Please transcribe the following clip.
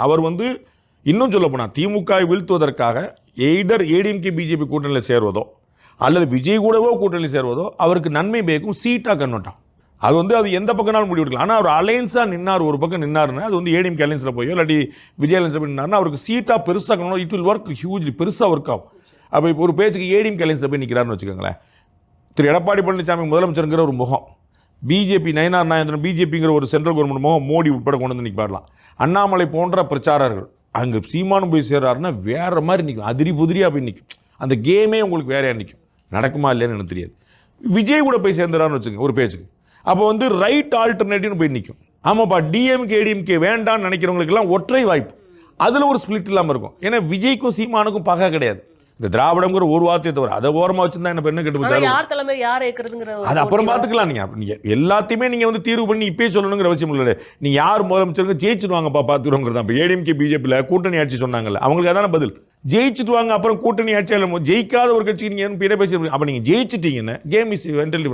அவர் இன்னும் சொல்ல போனால் திமுகவை வீழ்த்துவதற்காக எய்டர் ஏடிஎம்கே பிஜேபி கூட்டணியில் சேர்வதோ அல்லது விஜய் கூடவோ கூட்டணியில் சேர்வதோ அவருக்கு நன்மை பயக்கும் சீட்டாக கன்வெர்ட் ஆகும். அது எந்த பக்கம்னாலும் முடிவு எடுக்கலாம். ஆனால் அவர் அலையன்ஸாக நின்னார், ஒரு பக்கம் நின்னாருன்னா அது ஏடிஎம்கே அலையன்ஸில் போயோ இல்லாட்டி விஜய் அலையன்ஸில் போய் நின்னார்னா அவருக்கு சீட்டாக பெருசாக இட் வில் ஒர்க் ஹியூஜ்லி, பெருசாக ஒர்க் ஆகும். அப்போ இப்போ ஒரு பேச்சுக்கு ஏடிஎம்கே அலையன்ஸில் போய் நிற்கிறாருன்னு வச்சுக்கோங்களேன். திரு எடப்பாடி பழனிசாமி முதலமைச்சருங்கிற ஒரு முகம், பிஜேபி நயனார் நாயந்திரன் பிஜேபிங்கிற ஒரு சென்ட்ரல் கவர்மெண்ட் முகம் மோடி உட்பட கொண்டு வந்து நிற்பாடலாம். அண்ணாமலை போன்ற பிரச்சாரர்கள் அங்கே சீமானும் போய் சேர்றாருன்னா வேறு மாதிரி நிற்கும், அதிரி புதிரியாக போய் நிற்கும். அந்த கேமே உங்களுக்கு வேறையாக நிற்கும். நடக்குமா இல்லைன்னு எனக்கு தெரியாது. விஜய் கூட போய் சேர்ந்துறான்னு வச்சுக்கோங்க ஒரு பேச்சுக்கு. அப்போ ரைட் ஆல்டர்னேட்டிவ்னு போய் நிற்கும். ஆமாப்பா டிஎம்கே ஏடிஎம்கே வேண்டான்னு நினைக்கிறவங்களுக்கெல்லாம் ஒற்றை வாய்ப்பு, அதில் ஒரு ஸ்பிளிட் இல்லாமல் இருக்கும். ஏன்னா விஜய்க்கும் சீமானுக்கும் பகை கிடையாது. இந்த திராவிடங்கிற ஒரு வார்த்தையை தவிர அதை ஓரமாக வச்சுருந்தா என்ன பெண்ணு கெட்டு போச்சு, யார் தலைமை யார் ஏற்கிறதுங்கிற அது அப்புறம் பார்த்துக்கலாம். நீங்கள் எல்லாத்தையுமே நீங்கள் தீர்வு பண்ணி இப்பயே சொல்லணுங்கிற அவசியம் இல்லை. நீங்கள் யார் முதலமைச்சருக்கு ஜெயிச்சுடுவாங்கப்பா பார்த்துக்கிறோங்கிறது. இப்போ ஏடிஎம்கே பிஜேபியில் கூட்டணி ஆட்சி சொன்னாங்கல்ல, அவங்களுக்கு அதான பதில். ஜெயிச்சுட்டு வாங்க, அப்புறம் கூட்டணி ஆட்சியால் ஜெயிக்காத ஒரு கட்சிக்கு நீங்கள் பேச. அப்போ நீங்கள் ஜெயிச்சிட்டீங்கன்னா கேம் இஸ் என்டர்லி